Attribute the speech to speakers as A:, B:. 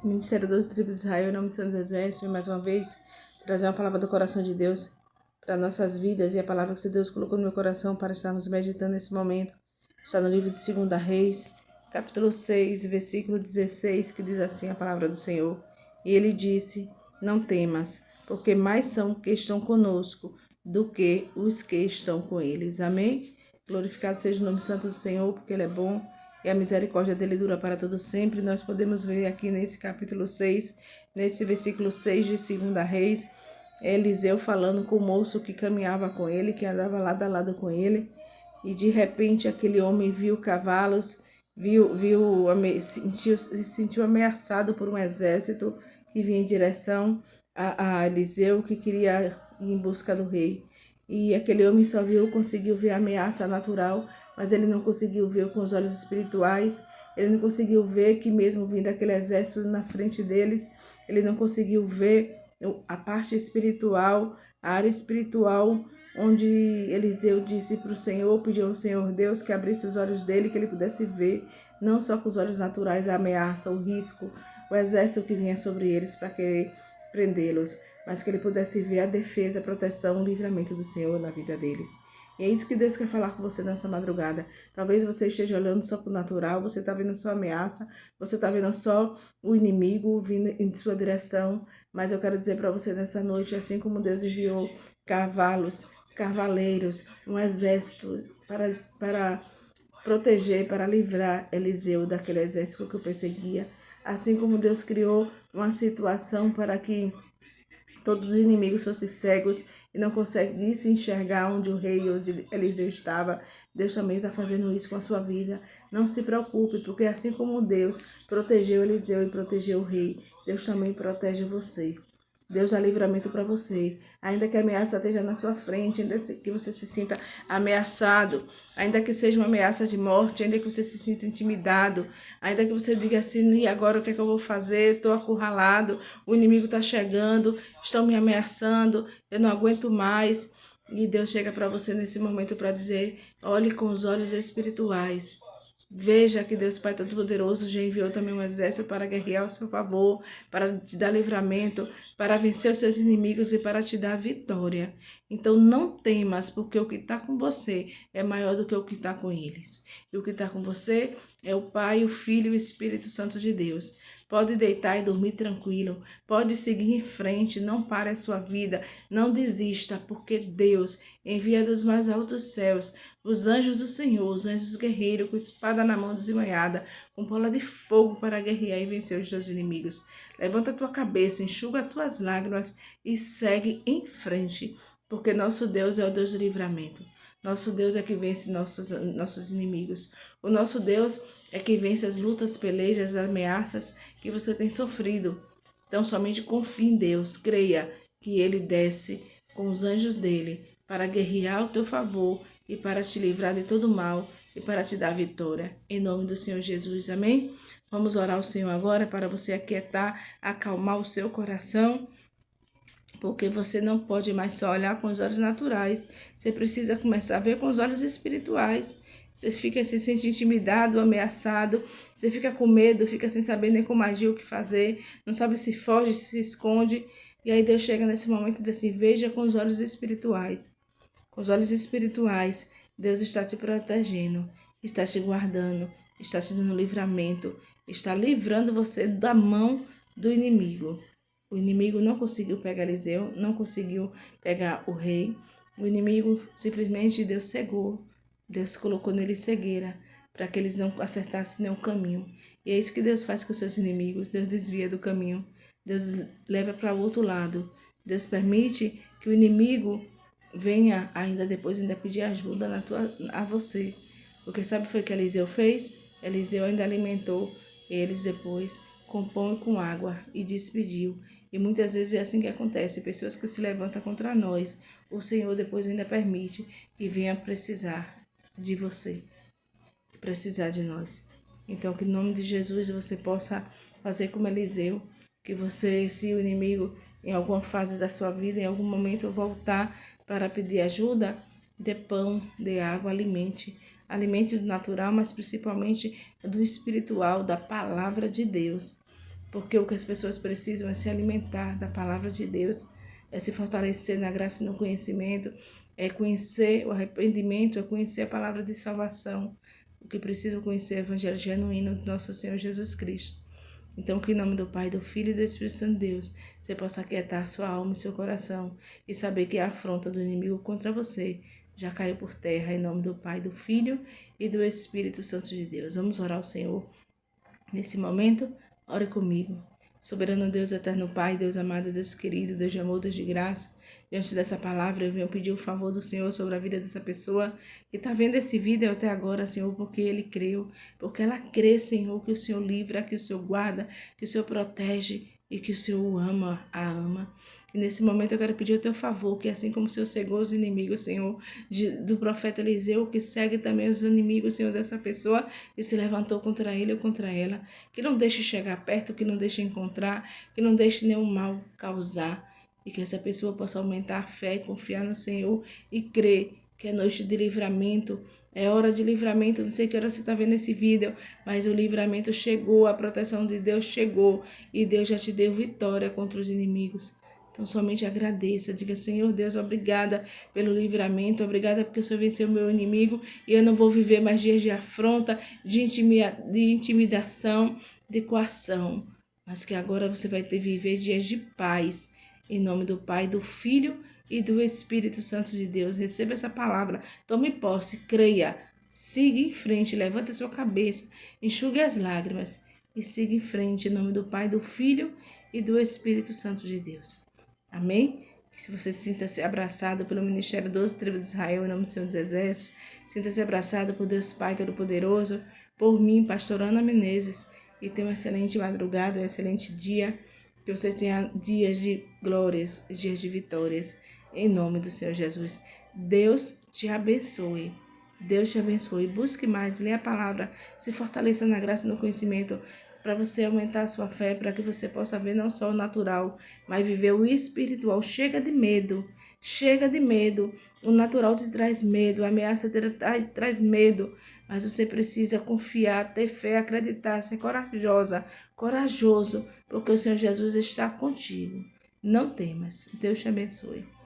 A: Ministério das Tribos de Israel, em nome de Santos Exércitos, mais uma vez, trazer uma palavra do coração de Deus para nossas vidas e a palavra que Deus colocou no meu coração para estarmos meditando nesse momento. Está no livro de 2 Reis, capítulo 6, versículo 16, que diz assim a palavra do Senhor. E ele disse, não temas, porque mais são que estão conosco do que os que estão com eles. Amém? Glorificado seja o nome santo do Senhor, porque Ele é bom e a misericórdia dele dura para todo sempre. Nós podemos ver aqui nesse capítulo 6, nesse versículo 6 de 2 Reis, Eliseu falando com o moço que caminhava com ele, que andava lado a lado com ele, e de repente aquele homem viu cavalos, se sentiu ameaçado por um exército que vinha em direção a Eliseu, que queria ir em busca do rei. E aquele homem só conseguiu ver a ameaça natural, mas ele não conseguiu ver com os olhos espirituais. Ele não conseguiu ver que mesmo vindo aquele exército na frente deles, ele não conseguiu ver a parte espiritual, a área espiritual, onde Eliseu disse para o Senhor, pediu ao Senhor Deus que abrisse os olhos dele, que ele pudesse ver, não só com os olhos naturais, a ameaça, o risco, o exército que vinha sobre eles para querer prendê-los, mas que ele pudesse ver a defesa, a proteção, o livramento do Senhor na vida deles. E é isso que Deus quer falar com você nessa madrugada. Talvez você esteja olhando só para o natural, você está vendo só ameaça, você está vendo só o inimigo vindo em sua direção, mas eu quero dizer para você nessa noite, assim como Deus enviou cavalos, cavaleiros, um exército para proteger, para livrar Eliseu daquele exército que o perseguia, assim como Deus criou uma situação para que todos os inimigos fossem cegos e não conseguissem enxergar onde o rei, onde Eliseu estava. Deus também está fazendo isso com a sua vida. Não se preocupe, porque assim como Deus protegeu Eliseu e protegeu o rei, Deus também protege você. Deus dá livramento para você. Ainda que a ameaça esteja na sua frente, ainda que você se sinta ameaçado, ainda que seja uma ameaça de morte, ainda que você se sinta intimidado, ainda que você diga assim, e agora o que é que eu vou fazer? Estou acurralado, o inimigo está chegando, estão me ameaçando, eu não aguento mais. E Deus chega para você nesse momento para dizer, olhe com os olhos espirituais. Veja que Deus Pai Todo-Poderoso já enviou também um exército para guerrear ao seu favor, para te dar livramento, para vencer os seus inimigos e para te dar vitória. Então não temas, porque o que está com você é maior do que o que está com eles. E o que está com você é o Pai, o Filho e o Espírito Santo de Deus. Pode deitar e dormir tranquilo, pode seguir em frente, não pare a sua vida, não desista, porque Deus envia dos mais altos céus os anjos do Senhor, os anjos guerreiros, com espada na mão desembanhada, com bola de fogo para guerrear e vencer os teus inimigos. Levanta a tua cabeça, enxuga as tuas lágrimas e segue em frente, porque nosso Deus é o Deus do livramento. Nosso Deus é que vence nossos inimigos. O nosso Deus é que vence as lutas, pelejas, ameaças que você tem sofrido. Então somente confie em Deus, creia que Ele desce com os anjos dele para guerrear ao teu favor e para te livrar de todo mal e para te dar vitória. Em nome do Senhor Jesus, amém? Vamos orar ao Senhor agora para você aquietar, acalmar o seu coração, porque você não pode mais só olhar com os olhos naturais. Você precisa começar a ver com os olhos espirituais. Você fica se sente intimidado, ameaçado, você fica com medo, fica sem saber nem como agir, o que fazer, não sabe se foge, se esconde. E aí Deus chega nesse momento e diz assim, veja com os olhos espirituais. Com os olhos espirituais, Deus está te protegendo, está te guardando, está te dando livramento, está livrando você da mão do inimigo. O inimigo não conseguiu pegar Eliseu, não conseguiu pegar o rei. O inimigo simplesmente Deus cegou. Deus colocou nele cegueira para que eles não acertassem nenhum caminho. E é isso que Deus faz com os seus inimigos. Deus desvia do caminho. Deus leva para o outro lado. Deus permite que o inimigo venha ainda pedir ajuda a você. Porque sabe o que Eliseu fez? Eliseu ainda alimentou eles depois com pão e com água e despediu. E muitas vezes é assim que acontece, pessoas que se levantam contra nós, o Senhor depois ainda permite que venha precisar de você, precisar de nós. Então que em nome de Jesus você possa fazer como Eliseu, que você, se o inimigo em alguma fase da sua vida, em algum momento voltar para pedir ajuda, dê pão, dê água, alimente. Alimente do natural, mas principalmente do espiritual, da palavra de Deus. porque o que as pessoas precisam é se alimentar da palavra de Deus, é se fortalecer na graça e no conhecimento, é conhecer o arrependimento, é conhecer a palavra de salvação. O que precisam conhecer é o evangelho genuíno do nosso Senhor Jesus Cristo. Então, que em nome do Pai, do Filho e do Espírito Santo de Deus, você possa aquietar sua alma e seu coração e saber que a afronta do inimigo contra você já caiu por terra, em nome do Pai, do Filho e do Espírito Santo de Deus. Vamos orar ao Senhor nesse momento? Ore comigo. Soberano Deus, eterno Pai, Deus amado, Deus querido, Deus de amor, Deus de graça, diante dessa palavra eu venho pedir o favor do Senhor sobre a vida dessa pessoa que está vendo esse vídeo até agora, Senhor, porque ele creu, porque ela crê, Senhor, que o Senhor livra, que o Senhor guarda, que o Senhor protege e que o Senhor o ama, a ama. E nesse momento eu quero pedir o teu favor, que assim como o Senhor cegou os inimigos, Senhor, do profeta Eliseu, que segue também os inimigos, Senhor, dessa pessoa que se levantou contra ele ou contra ela, que não deixe chegar perto, que não deixe encontrar, que não deixe nenhum mal causar, e que essa pessoa possa aumentar a fé e confiar no Senhor e crer que é noite de livramento, é hora de livramento. Não sei que hora você está vendo esse vídeo, mas o livramento chegou, a proteção de Deus chegou e Deus já te deu vitória contra os inimigos. Então somente agradeça, diga: Senhor Deus, obrigada pelo livramento, obrigada porque o Senhor venceu o meu inimigo e eu não vou viver mais dias de afronta, de intimidação, de coação, mas que agora você vai ter viver dias de paz, em nome do Pai, do Filho e do Espírito Santo de Deus. Receba essa palavra, tome posse, creia, siga em frente, levante a sua cabeça, enxugue as lágrimas e siga em frente, em nome do Pai, do Filho e do Espírito Santo de Deus. Amém? Que se você sinta-se abraçado pelo Ministério 12 Tribos de Israel, em nome do Senhor dos Exércitos, sinta-se abraçado por Deus Pai Todo-Poderoso, por mim, pastor Ana Menezes, e tenha uma excelente madrugada, um excelente dia, que você tenha dias de glórias, dias de vitórias, em nome do Senhor Jesus. Deus te abençoe. Deus te abençoe. Busque mais, leia a palavra, se fortaleça na graça e no conhecimento, para você aumentar a sua fé, para que você possa ver não só o natural, mas viver o espiritual. Chega de medo, chega de medo. O natural te traz medo, a ameaça te traz medo, mas você precisa confiar, ter fé, acreditar, ser corajosa, corajoso, porque o Senhor Jesus está contigo. Não temas. Deus te abençoe.